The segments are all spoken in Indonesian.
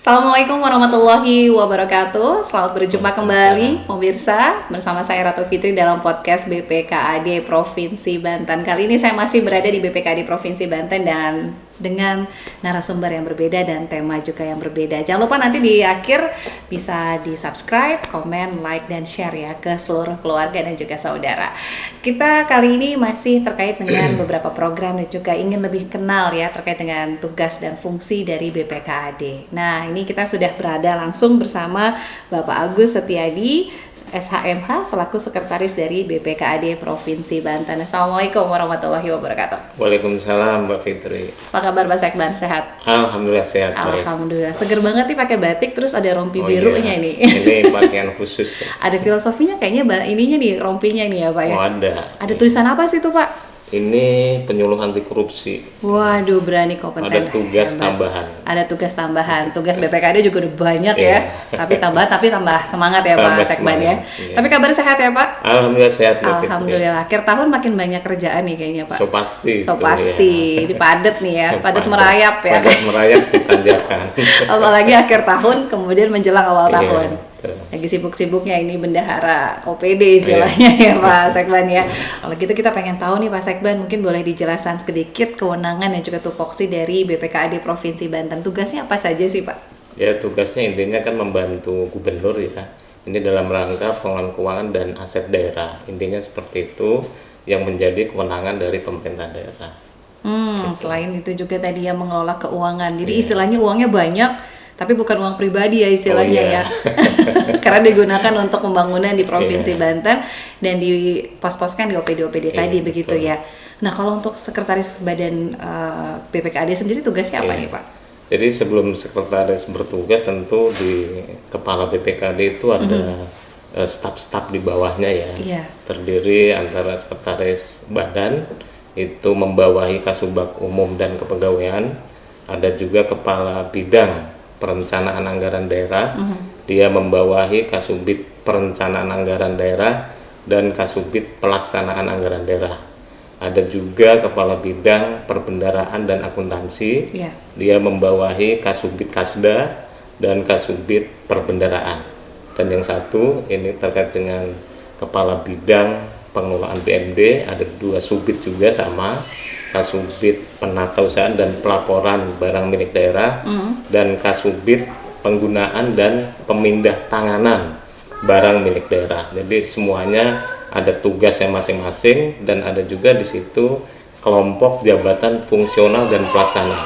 Assalamualaikum warahmatullahi wabarakatuh. Selamat berjumpa kembali pemirsa bersama saya Ratu Fitri dalam podcast BPKAD Provinsi Banten. Kali ini saya masih berada di BPKAD Provinsi Banten dan dengan narasumber yang berbeda dan tema juga yang berbeda. Jangan lupa nanti di akhir bisa di subscribe, komen, like, dan share ya ke seluruh keluarga dan juga saudara. Kita kali ini masih terkait dengan beberapa program dan juga ingin lebih kenal ya terkait dengan tugas dan fungsi dari BPKAD. Nah, ini kita sudah berada langsung bersama Bapak Agus Setiadi, SHMH selaku sekretaris dari BPKAD Provinsi Banten. Assalamualaikum warahmatullahi wabarakatuh. Waalaikumsalam Mbak Fitri. Apa kabar Pak Sekban? Sehat? Alhamdulillah sehat. Alhamdulillah. Seger banget nih pakai batik terus ada rompi birunya ini. Ini pakaian khusus. Ada filosofinya kayaknya ininya nih rompinya nih ya Pak ya. Oh ada. Ada tulisan apa sih itu Pak? Ini penyuluh anti korupsi. Waduh, berani kompeten. Ada tugas hebat. tambahan. Ada tugas tambahan. Tugas BPKAD juga udah banyak ya. Tapi tambah semangat ya Pak Sekban ya. Iya. Tapi kabar sehat ya Pak? Alhamdulillah sehat Mbak Fitri. Alhamdulillah. Akhir tahun makin banyak kerjaan nih kayaknya Pak. So pasti. So pasti. Ini padat nih ya. Padat merayap ya. Padat merayap ditanjakan. Apalagi akhir tahun kemudian menjelang awal Iya, tahun. betul. Lagi sibuk-sibuknya ini bendahara OPD istilahnya ya Pak Sekban ya. Kalau gitu kita pengen tahu nih Pak Sekban, mungkin boleh dijelaskan sedikit kewenangan dan juga tupoksi dari BPKAD Provinsi Banten. Tugasnya apa saja sih Pak? Ya tugasnya intinya kan membantu gubernur ya. Ini dalam rangka pengelolaan keuangan dan aset daerah. Intinya seperti itu yang menjadi kewenangan dari pemerintah daerah. Selain itu juga tadi yang mengelola keuangan. Jadi istilahnya uangnya banyak, tapi bukan uang pribadi ya istilahnya ya. Karena digunakan untuk pembangunan di Provinsi Banten dan dipos-poskan di OPD-OPD tadi begitu ya. Nah kalau untuk sekretaris badan BPKAD sendiri tugasnya apa nih Pak? Jadi sebelum sekretaris bertugas tentu di kepala BPKAD itu ada staf-staf di bawahnya ya. Terdiri antara sekretaris badan itu membawahi Kasubag Umum dan Kepegawaian, ada juga kepala bidang perencanaan anggaran daerah, dia membawahi Kasubit perencanaan anggaran daerah dan Kasubit pelaksanaan anggaran daerah. Ada juga kepala bidang perbendaraan dan akuntansi, dia membawahi Kasubit Kasda dan Kasubit perbendaraan. Dan yang satu ini terkait dengan kepala bidang pengelolaan BMD, ada 2 subit juga sama, Kasubit penatausahaan dan pelaporan barang milik daerah dan Kasubit penggunaan dan pemindah tanganan barang milik daerah. Jadi semuanya ada tugasnya masing-masing dan ada juga di situ kelompok jabatan fungsional dan pelaksana.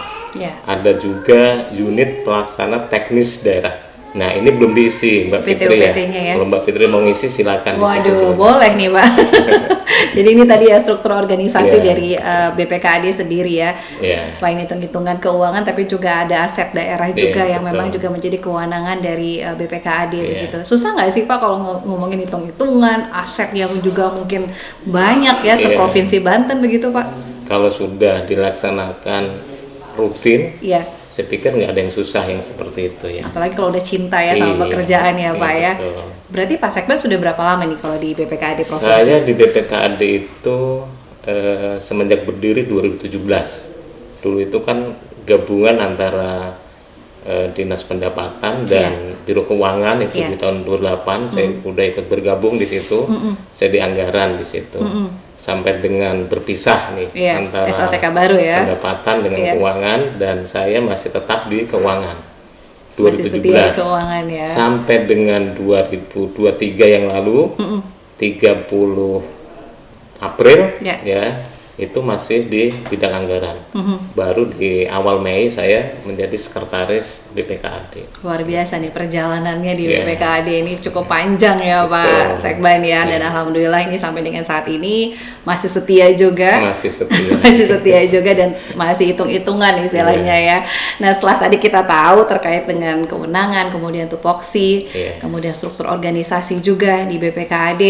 Ada juga unit pelaksana teknis daerah. Nah ini belum diisi Mbak Fitri ya. Kalau Mbak Fitri mau ngisi silakan. Waduh, boleh nih Pak. Jadi ini tadi ya struktur organisasi dari BPKAD sendiri ya. Selain hitung-hitungan keuangan, tapi juga ada aset daerah juga yang memang juga menjadi kewenangan dari BPKAD begitu. Susah nggak sih Pak kalau ngomongin hitung-hitungan aset yang juga mungkin banyak ya seprovinsi Banten begitu Pak? Kalau sudah dilaksanakan rutin, saya pikir nggak ada yang susah yang seperti itu ya. Apalagi kalau udah cinta ya sama pekerjaan ya Pak ya. Betul. Berarti Pak Sekban sudah berapa lama nih kalau di BPKAD Provinsi? Saya di BPKAD itu semenjak berdiri 2017. Dulu itu kan gabungan antara Dinas Pendapatan dan Biro Keuangan itu di tahun 2008 saya udah ikut bergabung di situ. Saya di anggaran di situ. Sampai dengan berpisah nih antara SOTK baru ya. Pendapatan dengan keuangan dan saya masih tetap di keuangan. 2017 keuangan ya. Sampai dengan 2023 yang lalu 30 April ya itu masih di bidang anggaran. Baru di awal Mei saya menjadi sekretaris BPKAD. Luar biasa nih perjalanannya di BPKAD ini cukup panjang ya Pak Sekban ya. Dan alhamdulillah ini sampai dengan saat ini masih setia juga. Masih setia. Masih setia juga dan masih hitung-hitungan istilahnya ya. Nah setelah tadi kita tahu terkait dengan kewenangan, kemudian tupoksi, kemudian struktur organisasi juga di BPKAD.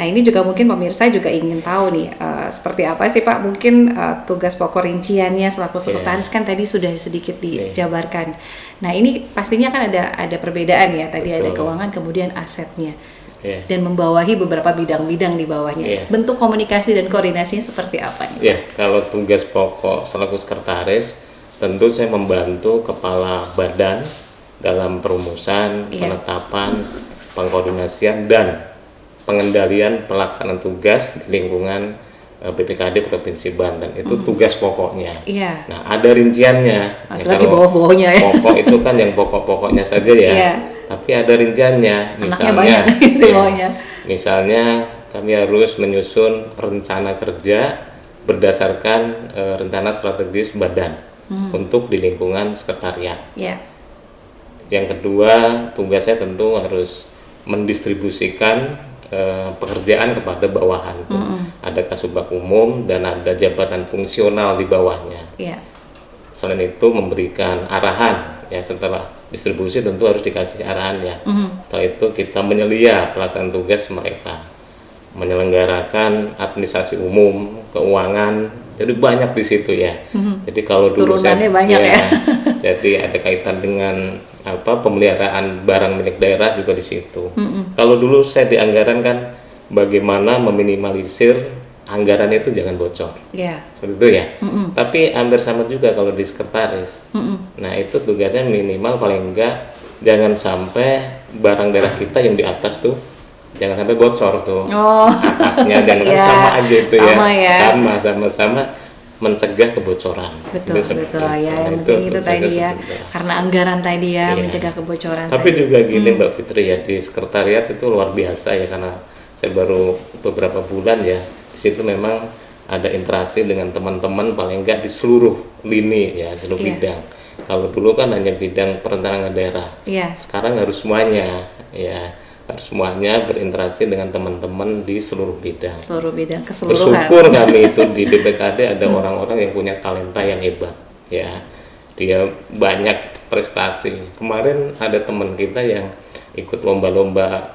Nah ini juga mungkin pemirsa juga ingin tahu nih seperti apa sih Pak mungkin tugas pokok rinciannya selaku sekretaris kan tadi sudah sedikit dijabarkan. Nah ini pastinya kan ada perbedaan ya. Tadi ada keuangan kemudian asetnya dan membawahi beberapa bidang-bidang di bawahnya. Bentuk komunikasi dan koordinasinya seperti apa nih? Kalau tugas pokok selaku sekretaris tentu saya membantu kepala badan dalam perumusan, penetapan, pengkoordinasian dan pengendalian pelaksanaan tugas di lingkungan BPKD Provinsi Banten. Itu tugas pokoknya. Nah, ada rinciannya. Ada lagi bawah-bawahnya ya. Pokok itu kan yang pokok-pokoknya saja ya. Tapi ada rinciannya. Misalnya, misalnya kami harus menyusun rencana kerja berdasarkan rencana strategis badan untuk di lingkungan sekretariat. Yang kedua, tugasnya tentu harus mendistribusikan pekerjaan kepada bawahan. Ada kasubag umum dan ada jabatan fungsional di bawahnya. Selain itu memberikan arahan ya, setelah distribusi tentu harus dikasih arahan ya. Setelah itu kita menyelia pelaksanaan tugas mereka, menyelenggarakan administrasi umum, keuangan, jadi banyak di situ ya. Jadi kalau dulu turunannya banyak ya. Jadi ada kaitan dengan pemeliharaan barang milik daerah juga di situ. Kalau dulu saya di anggaran kan bagaimana meminimalisir anggaran itu jangan bocor. Seperti itu ya. Tapi hampir sama juga kalau di sekretaris. Nah, itu tugasnya minimal paling enggak jangan sampai barang daerah kita yang di atas tuh jangan sampai bocor tuh. Angkatnya jangan sama aja itu sama-sama mencegah kebocoran. Betul ya, yang penting itu tadi ya, karena anggaran tadi ya, mencegah kebocoran. Tapi juga gini Mbak Fitri ya, di sekretariat itu luar biasa ya, karena saya baru beberapa bulan ya di situ, memang ada interaksi dengan teman-teman paling enggak di seluruh lini ya, seluruh bidang. Kalau dulu kan hanya bidang perencanaan daerah, sekarang harus semuanya ya. Semuanya berinteraksi dengan teman-teman di seluruh bidang. Keseluruhan. Bersyukur kami itu di BPKD ada orang-orang yang punya talenta yang hebat, ya. Dia banyak prestasi. Kemarin ada teman kita yang ikut lomba-lomba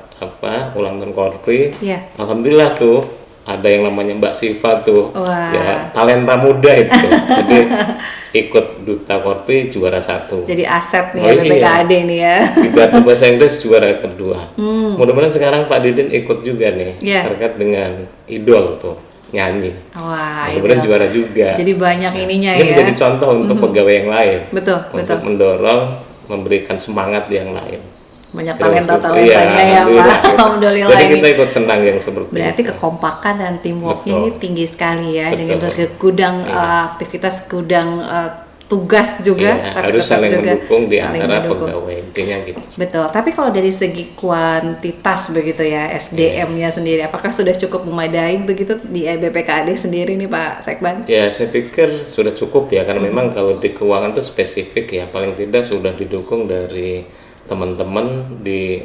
ulang tahun Korpri. Alhamdulillah tuh ada yang namanya Mbak Siva tuh, ya talenta muda itu. Jadi ikut duta Korpri juara 1. Jadi aset nih BPKD nih ya. Duta bahasa Inggris juara 2. Mudah-mudahan sekarang Pak Didin ikut juga nih, terkait dengan idol tuh, nyanyi. Mudah-mudahan juara juga. Jadi banyak ininya ya. Ini menjadi contoh untuk pegawai yang lain. Betul. Mendorong, memberikan semangat yang lain. Banyak talenta-talentanya ya Pak. Alhamdulillah. Jadi kita ikut senang yang seperti berarti itu. Kekompakan dan teamworknya ini tinggi sekali ya. Dengan terus gudang aktivitas gudang tugas juga, tapi harus saling mendukung di antara pegawai, intinya gitu. Betul. Tapi kalau dari segi kuantitas begitu ya, SDM-nya sendiri, apakah sudah cukup memadai begitu di BPKD sendiri nih Pak Sekban? Ya, saya pikir sudah cukup ya, karena memang kalau di keuangan itu spesifik ya, paling tidak sudah didukung dari teman-teman di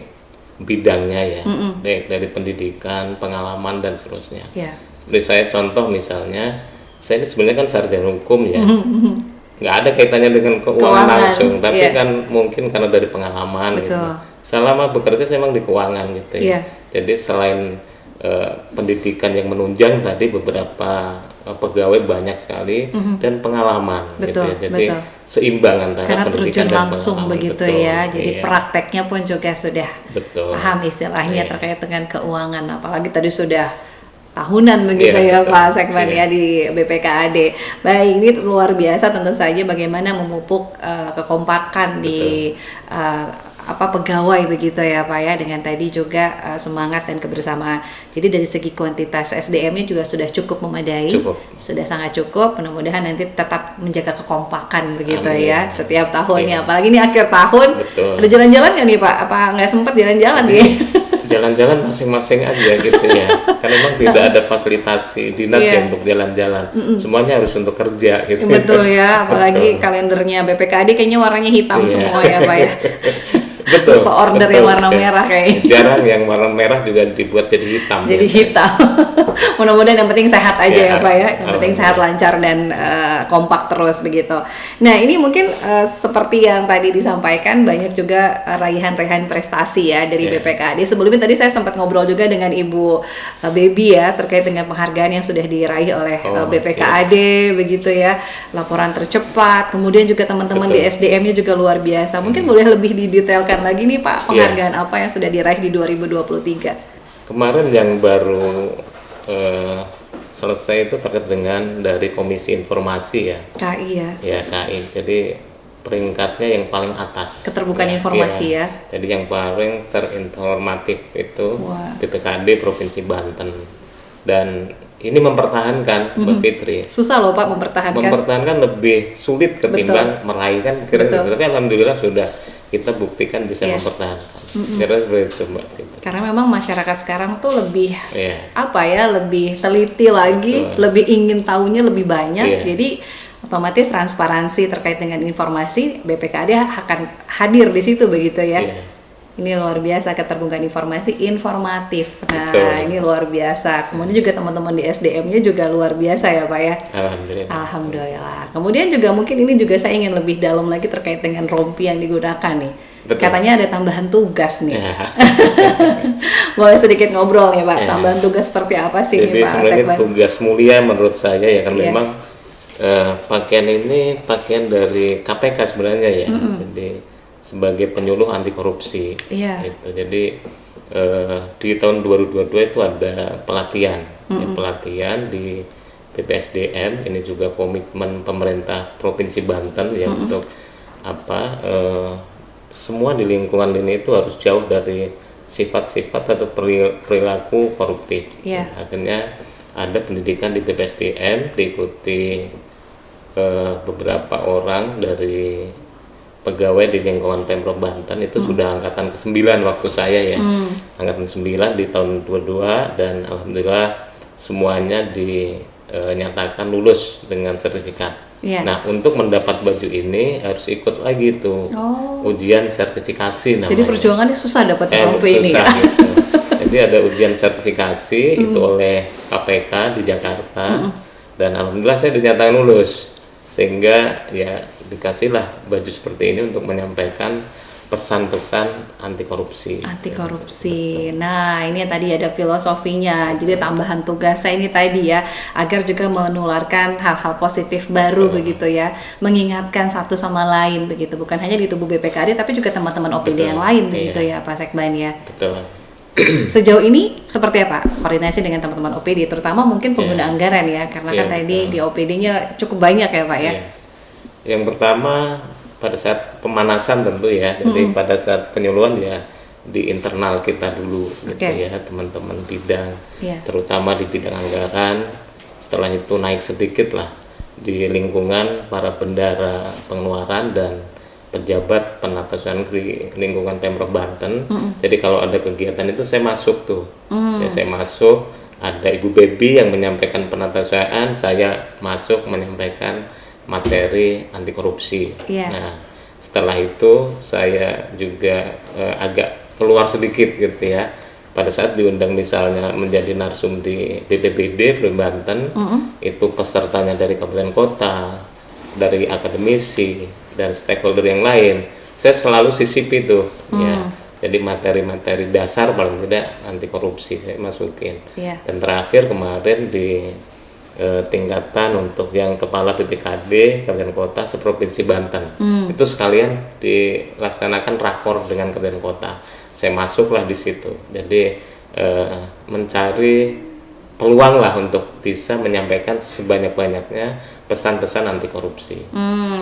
bidangnya ya, baik dari pendidikan, pengalaman dan seterusnya. Seperti saya contoh misalnya, saya ini sebenarnya kan sarjana hukum ya, nggak ada kaitannya dengan keuangan langsung, tapi kan mungkin karena dari pengalaman gitu. Selama bekerja saya memang di keuangan gitu ya. Jadi selain pendidikan yang menunjang tadi, beberapa pegawai banyak sekali dan pengalaman gitu ya. Jadi seimbang antara karena pendidikan terjun dan langsung pengalaman. begitu ya. Jadi prakteknya pun juga sudah paham istilahnya terkait dengan keuangan, apalagi tadi sudah tahunan begitu ya Pak Sekban ya di BPKAD. Baik, ini luar biasa tentu saja bagaimana memupuk kekompakan di pegawai begitu ya Pak ya, dengan tadi juga semangat dan kebersamaan. Jadi dari segi kuantitas SDM-nya juga sudah cukup memadai, sudah sangat cukup. Mudah-mudahan nanti tetap menjaga kekompakan begitu ya setiap tahunnya. Apalagi ini akhir tahun, ada jalan-jalan nggak nih Pak? Apa nggak sempat jalan-jalan nih? Jalan-jalan masing-masing aja gitu ya, karena memang tidak ada fasilitasi dinas ya untuk jalan-jalan, semuanya harus untuk kerja gitu. Betul ya, apalagi kalendernya BPKD kayaknya warnanya hitam semua ya Pak ya. Betul. Order yang warna merah kayaknya. Jarang yang warna merah juga dibuat jadi hitam. Jadi hitam. Mudah-mudahan yang penting sehat aja ya Pak ya. Yang penting sehat, lancar dan kompak terus begitu. Nah ini mungkin seperti yang tadi disampaikan, banyak juga raihan-raihan prestasi ya dari BPKD. Sebelumnya tadi saya sempat ngobrol juga dengan Ibu Baby ya, terkait dengan penghargaan yang sudah diraih oleh BPKAD begitu ya. Laporan tercepat, kemudian juga teman-teman di SDM-nya juga luar biasa. Mungkin boleh lebih didetailkan lagi nih Pak, penghargaan apa yang sudah diraih di 2023? Kemarin yang baru selesai itu terkait dengan dari Komisi Informasi ya. KI ya. Ya KI. Jadi peringkatnya yang paling atas. Keterbukaan informasi ya. Jadi yang paling terinformatif itu BPKD Provinsi Banten. Dan ini mempertahankan Mbak Fitri. Susah loh Pak mempertahankan. Mempertahankan lebih sulit ketimbang meraih kan kira-kira. Tapi alhamdulillah sudah kita buktikan bisa mempertahankan. Kira seperti itu Mbak Fitri. Karena memang masyarakat sekarang tuh lebih lebih teliti lagi, lebih ingin tahunya lebih banyak. Jadi otomatis transparansi terkait dengan informasi BPKD akan hadir di situ begitu ya. Ini luar biasa, keterbukaan informasi informatif. Nah, ini luar biasa. Kemudian juga teman-teman di SDM-nya juga luar biasa ya, Pak ya. Alhamdulillah. Kemudian juga mungkin ini juga saya ingin lebih dalam lagi terkait dengan rompi yang digunakan nih. Betul. Katanya ada tambahan tugas nih. Boleh sedikit ngobrol ya, Pak. Tambahan tugas seperti apa sih ini, Pak? Jadi sebenarnya tugas mulia menurut saya ya kan memang pakaian ini pakaian dari KPK sebenarnya ya. Jadi sebagai penyuluh anti korupsi. Gitu. Jadi di tahun 2022 itu ada pelatihan, pelatihan di BPSDM. Ini juga komitmen pemerintah Provinsi Banten ya untuk semua di lingkungan ini itu harus jauh dari sifat-sifat atau perilaku koruptif. Akhirnya ada pendidikan di BPSDM, diikuti beberapa orang dari pegawai di lingkungan Pemprov Banten itu sudah angkatan ke-9 waktu saya ya. Angkatan 9 di tahun 22 dan alhamdulillah semuanya dinyatakan lulus dengan sertifikat. Nah, untuk mendapat baju ini harus ikut lagi tuh ujian sertifikasi namanya. Jadi perjuangannya susah dapat rompi ini ya. Gitu. Jadi ada ujian sertifikasi itu oleh KPK di Jakarta dan alhamdulillah saya dinyatakan lulus. Sehingga ya dikasihlah baju seperti ini untuk menyampaikan pesan-pesan anti korupsi. Anti korupsi. Nah, ini tadi ada filosofinya. Jadi tambahan tugas saya ini tadi ya, agar juga menularkan hal-hal positif baru begitu ya, mengingatkan satu sama lain begitu. Bukan hanya di tubuh BPKD tapi juga teman-teman OPD yang lain begitu ya, Pak Sekban ya. Betul. Sejauh ini seperti apa koordinasi dengan teman-teman OPD, terutama mungkin pengguna anggaran ya, karena kan tadi di OPD-nya cukup banyak ya Pak ya. Yang pertama pada saat pemanasan tentu ya, jadi pada saat penyuluhan ya di internal kita dulu gitu ya, teman-teman bidang, terutama di bidang anggaran. Setelah itu naik sedikit lah di lingkungan para bendara pengeluaran dan pejabat penata usaha negeri lingkungan Pemprov Banten. Jadi kalau ada kegiatan itu saya masuk tuh. Ya saya masuk, ada Ibu Baby yang menyampaikan penatausahaan, saya masuk menyampaikan materi anti korupsi. Nah, setelah itu saya juga agak keluar sedikit gitu ya. Pada saat diundang misalnya menjadi narsum di BPBD Provinsi Banten, itu pesertanya dari kabupaten kota, dari akademisi dan stakeholder yang lain, saya selalu sisipi tuh ya. Jadi materi-materi dasar paling tidak anti korupsi saya masukin. Dan terakhir kemarin di tingkatan untuk yang kepala BPKD kabupaten kota seprovinsi Banten, itu sekalian dilaksanakan rakor dengan kabupaten kota. Saya masuklah di situ. Jadi mencari peluang lah untuk bisa menyampaikan sebanyak-banyaknya pesan-pesan anti korupsi.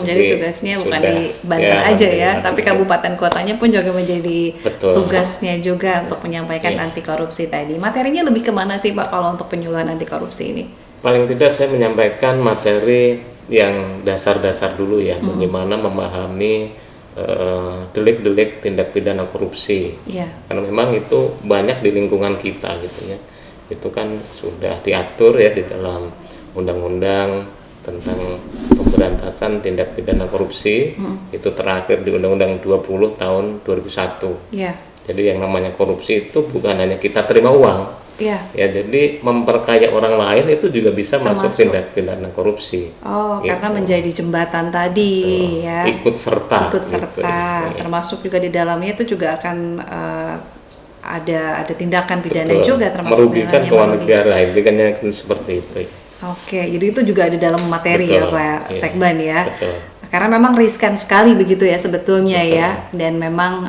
Jadi tugasnya bukan di Banten aja ya, tapi kabupaten kotanya pun juga menjadi tugasnya juga untuk menyampaikan anti korupsi tadi. Materinya lebih kemana sih Pak kalau untuk penyuluhan anti korupsi ini? Paling tidak saya menyampaikan materi yang dasar-dasar dulu ya, bagaimana memahami delik-delik tindak pidana korupsi. Karena memang itu banyak di lingkungan kita gitu ya. Itu kan sudah diatur ya di dalam undang-undang tentang pemberantasan tindak pidana korupsi. Itu terakhir di Undang-Undang 20 tahun 2001. Jadi yang namanya korupsi itu bukan hanya kita terima uang. Ya, jadi memperkaya orang lain itu juga bisa masuk tindak pidana korupsi. Gitu. Karena menjadi jembatan tadi ya. Ikut serta. Gitu. Termasuk juga di dalamnya itu juga akan ada tindakan pidana juga, termasuk merugikan keuangan negara, intinya seperti itu. Jadi itu juga ada dalam materi ya Pak Sekban ya. Karena memang riskan sekali begitu ya sebetulnya ya, dan memang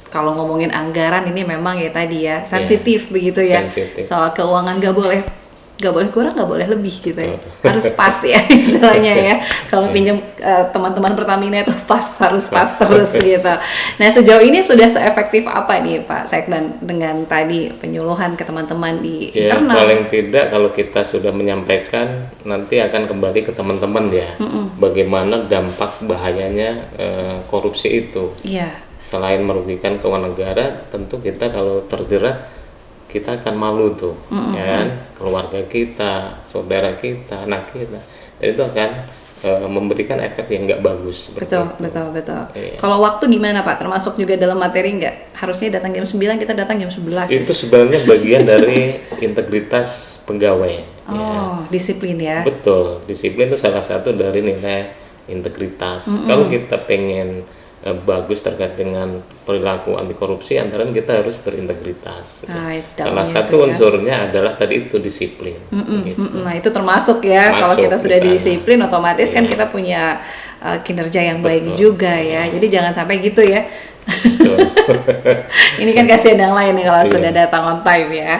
kalau ngomongin anggaran ini memang ya tadi ya sensitif begitu ya. Soal keuangan nggak nggak boleh kurang, nggak boleh lebih gitu ya. Harus pas ya istilahnya ya. Kalau pinjam teman-teman Pertamina itu harus pas terus gitu. Nah, sejauh ini sudah seefektif apa nih Pak Sekban dengan tadi penyuluhan ke teman-teman di internal? Paling tidak kalau kita sudah menyampaikan, nanti akan kembali ke teman-teman ya. Bagaimana dampak bahayanya korupsi itu. Selain merugikan keuangan negara, tentu kita kalau terjerat kita akan malu tuh, ya kan, keluarga kita, saudara kita, anak kita, dan itu akan memberikan efek yang nggak bagus. Betul. Iya. Kalau waktu gimana Pak? Termasuk juga dalam materi nggak? Harusnya datang jam 9, kita datang jam 11. Itu sebenarnya bagian dari integritas pegawai. Disiplin ya. Betul, disiplin itu salah satu dari nilai integritas. Kalau kita pengen bagus terkait dengan perilaku anti korupsi, antara kita harus berintegritas. Salah satu unsurnya adalah tadi itu disiplin. Nah itu termasuk ya. Kalau kita sudah disiplin, otomatis kan kita punya kinerja yang baik juga ya. Jadi jangan sampai gitu ya. Ini kan kasihan yang lain nih kalau sudah datang on time ya.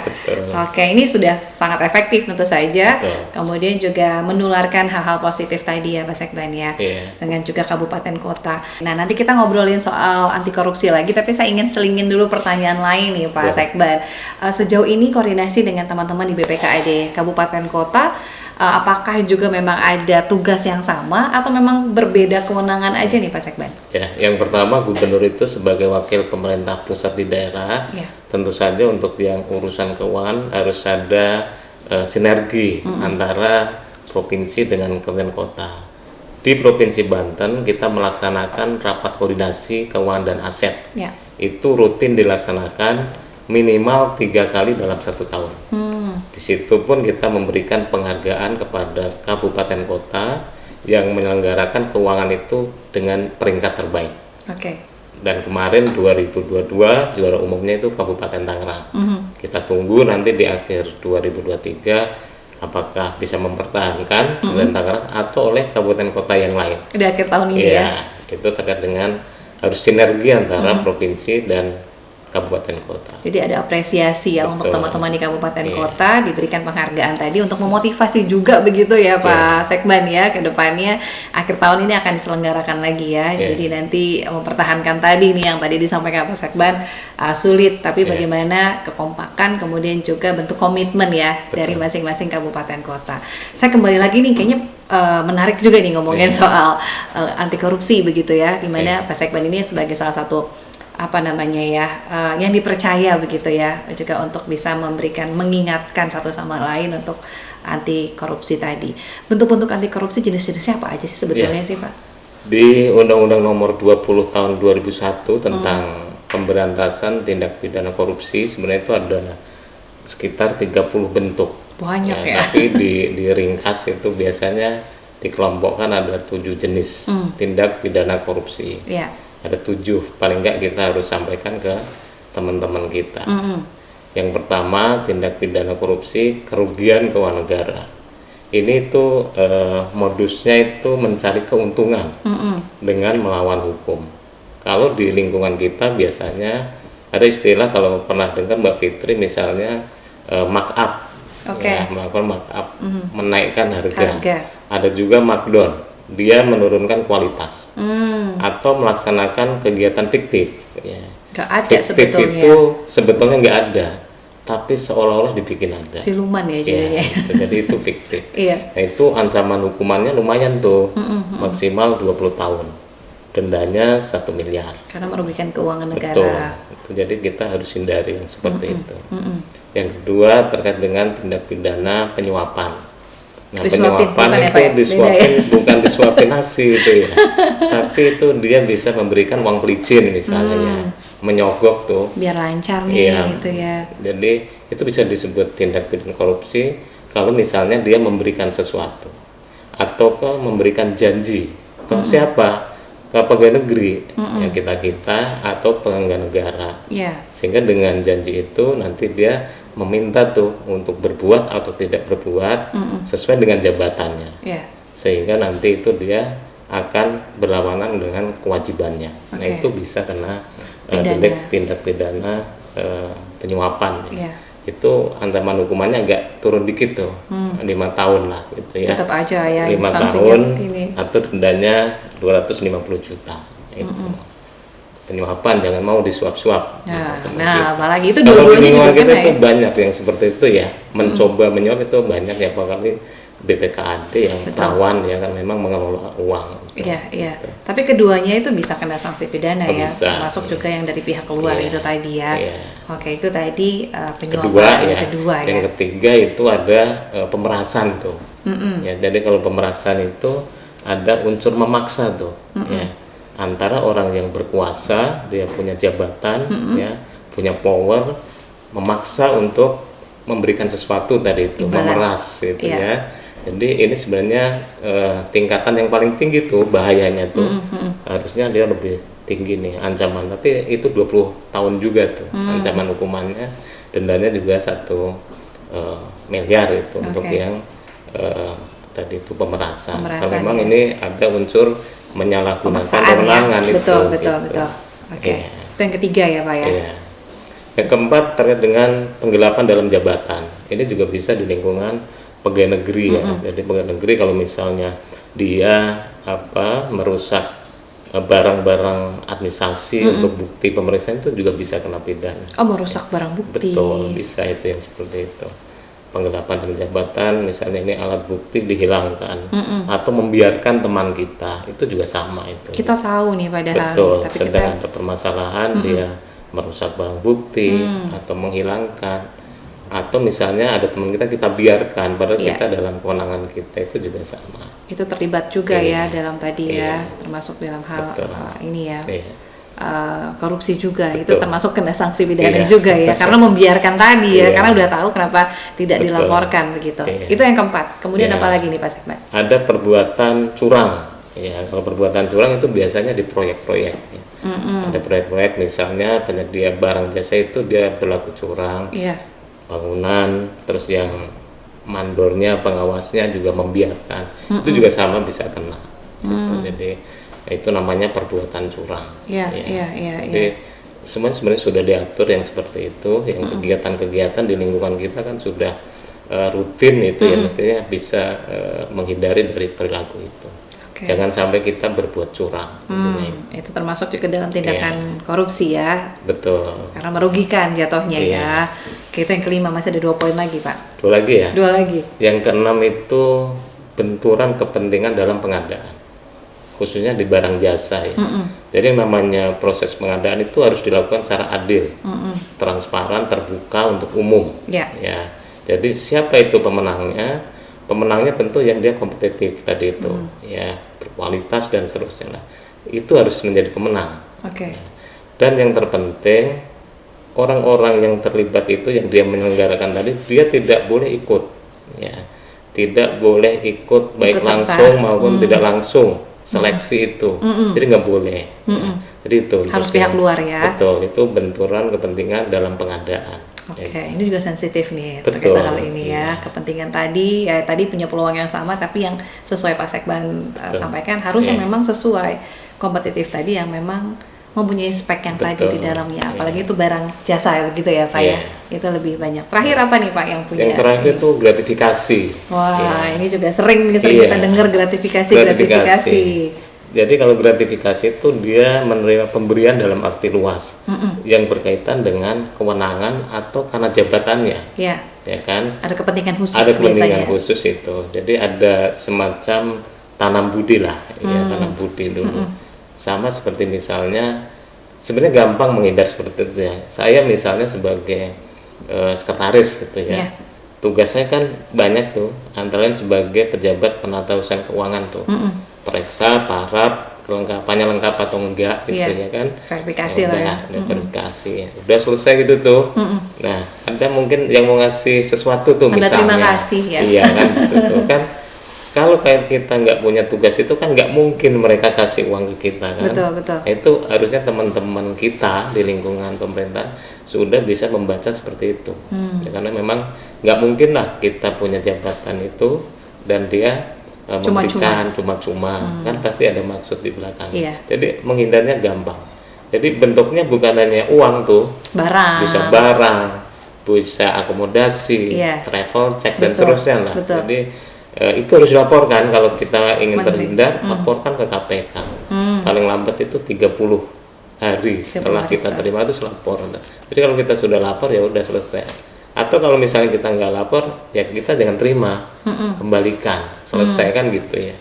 Oke, ini sudah sangat efektif tentu saja. Kemudian juga menularkan hal-hal positif tadi ya Pak Sekban ya. Dengan juga kabupaten kota. Nah, nanti kita ngobrolin soal anti korupsi lagi, tapi saya ingin selingin dulu pertanyaan lain nih Pak Sekban. Sejauh ini koordinasi dengan teman-teman di BPKAD kabupaten kota, apakah juga memang ada tugas yang sama atau memang berbeda kewenangan aja nih Pak Sekban? Ya, yang pertama gubernur itu sebagai wakil pemerintah pusat di daerah, tentu saja untuk yang urusan keuangan harus ada sinergi antara provinsi dengan kabupaten kota. Di Provinsi Banten kita melaksanakan rapat koordinasi keuangan dan aset. Itu rutin dilaksanakan minimal 3 kali dalam 1 tahun. Di situ pun kita memberikan penghargaan kepada kabupaten kota yang menyelenggarakan keuangan itu dengan peringkat terbaik. Dan kemarin 2022 juara umumnya itu Kabupaten Tangerang. Kita tunggu nanti di akhir 2023 apakah bisa mempertahankan Kabupaten Tangerang atau oleh kabupaten kota yang lain. Di akhir tahun ini ya. Itu terkait dengan harus sinergi antara provinsi dan kabupaten kota. Jadi ada apresiasi ya untuk teman-teman di kabupaten kota, diberikan penghargaan tadi untuk memotivasi juga begitu ya Pak Sekban ya, ke depannya akhir tahun ini akan diselenggarakan lagi ya. Jadi nanti mempertahankan tadi nih yang tadi disampaikan Pak Sekban sulit, tapi bagaimana kekompakan kemudian juga bentuk komitmen ya dari masing-masing kabupaten kota. Saya kembali lagi nih kayaknya menarik juga nih ngomongin soal anti korupsi begitu ya, dimana Pak Sekban ini sebagai salah satu yang dipercaya begitu ya, juga untuk bisa mengingatkan satu sama lain untuk anti korupsi tadi. Bentuk-bentuk anti korupsi jenis-jenisnya apa aja sih sebetulnya sih Pak? Di Undang-Undang Nomor 20 Tahun 2001 tentang pemberantasan tindak pidana korupsi sebenarnya itu ada sekitar 30 bentuk. Banyak ya. Tapi diringkas itu biasanya dikelompokkan ada 7 jenis tindak pidana korupsi. Ada 7, paling enggak kita harus sampaikan ke teman-teman kita. Yang pertama, tindak pidana korupsi kerugian keuangan negara. Ini tuh modusnya itu mencari keuntungan dengan melawan hukum. Kalau di lingkungan kita biasanya ada istilah, kalau pernah dengar Mbak Fitri misalnya markup, melakukan markup, menaikkan harga. Ada juga markdown, dia menurunkan kualitas, atau melaksanakan kegiatan fiktif. Gak ada fiktif sebetulnya. Itu sebetulnya nggak ada, tapi seolah-olah dibikin ada. Siluman ya jadinya. Jadi itu fiktif. Nah, itu ancaman hukumannya lumayan tuh, maksimal 20 tahun. Dendanya 1 miliar. Karena merugikan keuangan negara. Betul. Jadi kita harus hindari yang seperti itu. Yang kedua terkait dengan tindak pidana penyuapan. Nah, penyuapan itu disuapin, bukan disuapin nasi itu ya. Tapi itu dia bisa memberikan uang pelicin misalnya, menyogok tuh. Biar lancar nih gitu ya. Jadi itu bisa disebut tindak pidana korupsi kalau misalnya dia memberikan sesuatu atau memberikan janji ke siapa? Ke pegawai negeri, ya kita atau penyelenggara negara. Sehingga dengan janji itu nanti dia meminta tuh untuk berbuat atau tidak berbuat sesuai dengan jabatannya, sehingga nanti itu dia akan berlawanan dengan kewajibannya. Nah itu bisa kena delik tindak pidana penyuapan. itu ancaman hukumannya agak turun dikit tuh, 5 tahun lah gitu ya. Tetap aja ya 5 tahun atau dendanya 250 juta itu. Penyuapan, jangan mau disuap-suap. Nah, apalagi itu dua-duanya juga kita kena itu banyak yang seperti itu ya, mencoba menyuap itu banyak ya, apalagi BPKAD yang rawan ya kan, memang mengelola uang. Iya, iya. Tapi keduanya itu bisa kena sanksi pidana ya, termasuk juga yang dari pihak luar itu tadi ya. Oke, itu tadi penyuapan kedua ya. Yang ketiga itu ada pemerasan tuh. Ya, jadi kalau pemerasan itu ada unsur memaksa tuh. Ya, antara orang yang berkuasa, dia punya jabatan, ya, punya power, memaksa untuk memberikan sesuatu tadi itu, memeras itu ya. Jadi ini sebenarnya tingkatan yang paling tinggi tuh bahayanya tuh. Harusnya dia lebih tinggi nih ancaman, tapi itu 20 tahun juga tuh ancaman hukumannya. Dendanya juga 1 miliar itu untuk yang tadi itu pemerasan. Karena memang ini ada unsur menyalahgunakan kewenangan itu. Betul. Oke. Itu yang ketiga ya, Pak ya. Yang keempat terkait dengan penggelapan dalam jabatan. Ini juga bisa di lingkungan pegawai negeri ya. Jadi pegawai negeri kalau misalnya dia merusak barang-barang administrasi untuk bukti pemeriksaan, itu juga bisa kena pidana. Oh, merusak barang bukti. Betul, bisa itu yang seperti itu. Penggelapan dalam jabatan, misalnya ini alat bukti dihilangkan atau membiarkan teman kita, itu juga sama itu. Kita tahu nih padahal. Betul, tapi sedang ada permasalahan dia merusak barang bukti atau menghilangkan, atau misalnya ada teman kita biarkan padahal kita dalam kewenangan kita, itu juga sama. Itu terlibat juga ya dalam tadi ya, termasuk dalam hal ini ya. Korupsi juga. Betul. Itu termasuk kena sanksi pidana juga ya, karena membiarkan tadi ya, karena udah tahu kenapa tidak dilaporkan begitu. Itu yang keempat. Kemudian apa lagi nih Pak Sekmat? Ada perbuatan curang. Ya, kalau perbuatan curang itu biasanya di proyek-proyek. Ada proyek-proyek misalnya penyedia barang jasa itu dia berlaku curang. Bangunan, terus yang mandornya, pengawasnya juga membiarkan. Itu juga sama bisa kena. Gitu. Jadi itu namanya perbuatan curang. Jadi semuanya sebenarnya sudah diatur yang seperti itu, yang kegiatan-kegiatan di lingkungan kita kan sudah rutin itu ya, mestinya bisa menghindari dari perilaku itu. Jangan sampai kita berbuat curang. Itu termasuk juga dalam tindakan korupsi ya. Betul. Karena merugikan jatuhnya ya. Kita yang kelima, masih ada 2 poin lagi Pak. 2 lagi ya. 2 lagi. Yang keenam itu benturan kepentingan dalam pengadaan, khususnya di barang jasa ya. Jadi namanya proses pengadaan itu harus dilakukan secara adil, transparan, terbuka untuk umum. Ya. Jadi siapa itu pemenangnya? Pemenangnya tentu yang dia kompetitif tadi itu, ya, berkualitas dan seterusnya. Nah, itu harus menjadi pemenang. Dan yang terpenting, orang-orang yang terlibat itu, yang dia menyelenggarakan tadi, dia tidak boleh ikut, ya, tidak boleh ikut baik langsung maupun tidak langsung seleksi itu. Jadi nggak boleh. Jadi itu harus pihak luar ya. Betul, itu benturan kepentingan dalam pengadaan. Ini juga sensitif nih terkait hal ini ya. Kepentingan tadi ya, tadi punya peluang yang sama, tapi yang sesuai Pak Sekban sampaikan harusnya memang sesuai kompetitif tadi, yang memang mempunyai spek yang tadi di dalamnya. Apalagi itu barang jasa begitu ya Pak ya. Itu lebih banyak. Terakhir apa nih Pak yang punya? Yang terakhir itu gratifikasi. Wah, ini juga sering kita dengar gratifikasi. Jadi kalau gratifikasi itu dia menerima pemberian dalam arti luas, yang berkaitan dengan kewenangan atau karena jabatannya, ya kan? Ada kepentingan khusus. Ada kepentingan khusus itu. Jadi ada semacam tanam budi lah, ya, tanam budi dulu. Sama seperti misalnya, sebenarnya gampang menghindar seperti itu ya. Saya misalnya sebagai sekretaris gitu ya. Tugasnya kan banyak tuh, antara lain sebagai pejabat penata usaha keuangan tuh. Periksa, paraf, kelengkapannya lengkap atau enggak gitu ya kan. Verifikasi lah ya. Verifikasi. Udah selesai gitu tuh. Nah, ada mungkin yang mau ngasih sesuatu tuh misalnya. Terima kasih ya. Iya kan, gitu kan. Kalau kayak kita nggak punya tugas itu kan nggak mungkin mereka kasih uang ke kita kan. Betul. Itu harusnya teman-teman kita di lingkungan pemerintah sudah bisa membaca seperti itu. Ya, karena memang nggak mungkin lah kita punya jabatan itu dan dia memberikan cuma-cuma, kan pasti ada maksud di belakangnya. Jadi menghindarnya gampang. Jadi bentuknya bukan hanya uang tuh, barang, bisa barang, bisa akomodasi, travel check dan seterusnya lah. Betul. Jadi itu harus dilaporkan kalau kita ingin terhindar, laporkan ke KPK. Paling lambat itu 30 hari setelah kita terima itu lapor. Jadi kalau kita sudah lapor ya udah selesai. Atau kalau misalnya kita nggak lapor, ya kita jangan terima, kembalikan, selesai kan gitu ya.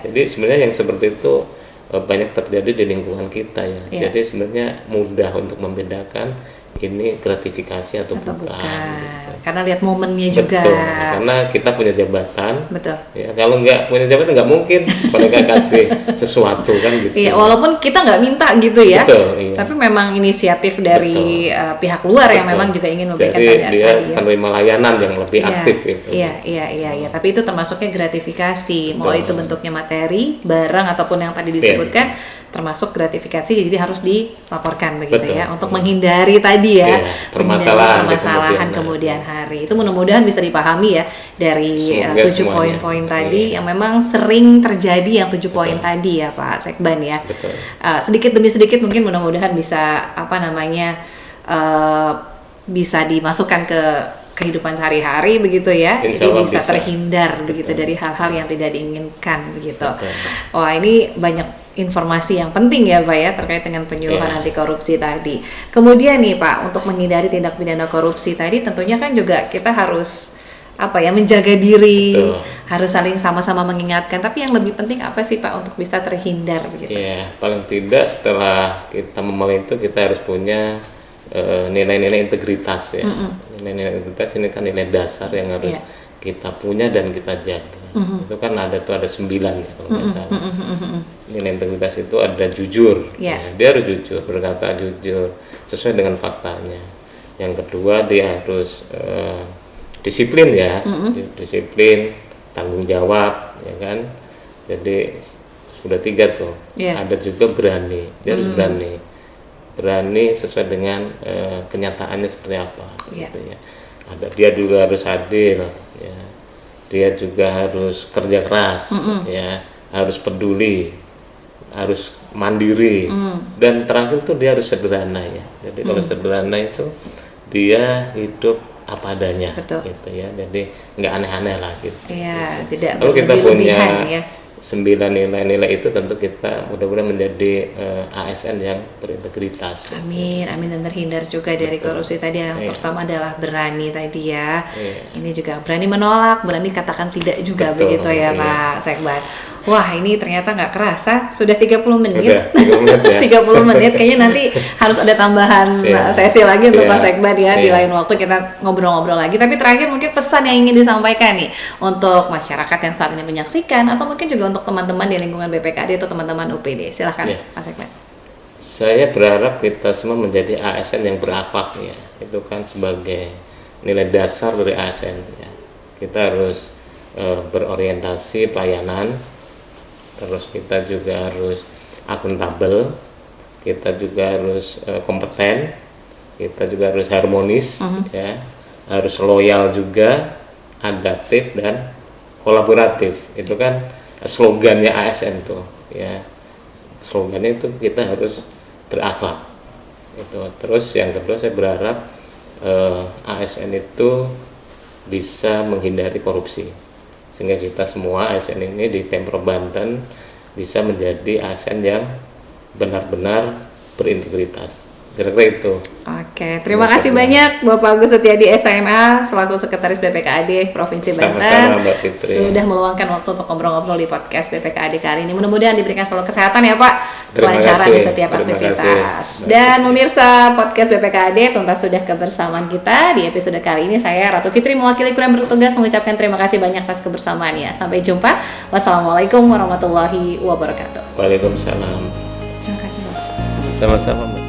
Jadi sebenarnya yang seperti itu banyak terjadi di lingkungan kita ya. Jadi sebenarnya mudah untuk membedakan ini gratifikasi atau bukan. Gitu. Karena lihat momennya juga. Betul. Karena kita punya jabatan. Betul. Ya, kalau nggak punya jabatan nggak mungkin mereka kasih sesuatu kan gitu. Iya, walaupun kita nggak minta gitu ya. Betul, iya. Tapi memang inisiatif dari pihak luar yang memang juga ingin memberikan tanda. Jadi dia penerima layanan yang lebih aktif itu. Iya. Tapi itu termasuknya gratifikasi. Mau itu bentuknya materi, barang ataupun yang tadi disebutkan. Termasuk gratifikasi, jadi harus dilaporkan begitu ya untuk menghindari tadi ya permasalahan kemudian hari. Itu mudah-mudahan bisa dipahami ya dari 7 poin-poin tadi yang memang sering terjadi, yang 7 poin tadi ya Pak Sekban ya. Sedikit demi sedikit mungkin mudah-mudahan bisa bisa dimasukkan ke kehidupan sehari-hari begitu ya, jadi bisa terhindar begitu dari hal-hal yang tidak diinginkan begitu. Wah, ini banyak informasi yang penting ya Pak ya terkait dengan penyuluhan anti korupsi tadi. Kemudian nih Pak, untuk menghindari tindak pidana korupsi tadi tentunya kan juga kita harus menjaga diri, harus saling sama-sama mengingatkan. Tapi yang lebih penting apa sih Pak untuk bisa terhindar begitu? Ya, paling tidak setelah kita memulai itu kita harus punya nilai-nilai integritas ya. Nilai-nilai integritas ini kan nilai dasar yang harus kita punya dan kita jaga. Itu kan ada 9 ya kalau nggak salah. Nilai integritas itu ada jujur, ya, dia harus jujur, berkata jujur sesuai dengan faktanya. Yang kedua dia harus disiplin ya, disiplin, tanggung jawab, ya kan. Jadi sudah 3 tuh. Ada juga berani, dia harus berani sesuai dengan kenyataannya seperti apa. Gitu ya. Dia juga harus adil, ya. Dia juga harus kerja keras, ya, harus peduli, harus mandiri, dan terakhir tuh dia harus sederhana ya. Jadi kalau sederhana itu dia hidup apa adanya, gitu ya. Jadi nggak aneh-aneh lah gitu. Iya, tidak. Kalau kita punya 9 nilai-nilai itu tentu kita mudah-mudahan menjadi ASN yang berintegritas. Amin dan terhindar juga dari korupsi tadi. Yang pertama adalah berani tadi ya. Ini juga berani menolak, berani katakan tidak juga begitu ya Pak Sekban. Wah, ini ternyata nggak kerasa sudah 30 menit. 30 menit ya. 30 menit kayaknya nanti harus ada tambahan sesi lagi untuk Pak Sekban ya. Di lain waktu kita ngobrol-ngobrol lagi. Tapi terakhir mungkin pesan yang ingin disampaikan nih untuk masyarakat yang saat ini menyaksikan atau mungkin juga untuk teman-teman di lingkungan BPKAD atau teman-teman UPD. Silahkan Pak Sekban. Saya berharap kita semua menjadi ASN yang berakhlak ya. Itu kan sebagai nilai dasar dari ASN ya. Kita harus berorientasi pelayanan. Terus kita juga harus akuntabel, kita juga harus kompeten, kita juga harus harmonis, ya, harus loyal juga, adaptif dan kolaboratif. Itu kan slogannya ASN tuh, ya. Slogannya itu kita harus berakhlak. Itu. Terus yang kedua saya berharap ASN itu bisa menghindari korupsi. Sehingga kita semua ASN ini di Pemprov Banten bisa menjadi ASN yang benar-benar berintegritas. Kira-kira itu. Oke, terima kasih banyak Bapak Agus Setiadi SMA selaku Sekretaris BPKAD Provinsi Banten. Sama-sama Mbak Fitri. Sudah meluangkan waktu untuk ngobrol-ngobrol di podcast BPKAD kali ini. Mudah-mudahan diberikan selalu kesehatan ya Pak. Kelancaran di setiap aktivitas. Dan pemirsa podcast BPKAD, tuntas sudah kebersamaan kita di episode kali ini. Saya Ratu Fitri mewakili kru yang bertugas mengucapkan terima kasih banyak atas kebersamaannya. Sampai jumpa. Wassalamualaikum warahmatullahi wabarakatuh. Waalaikumsalam. Terima kasih Bapak. Sama-sama Mbak.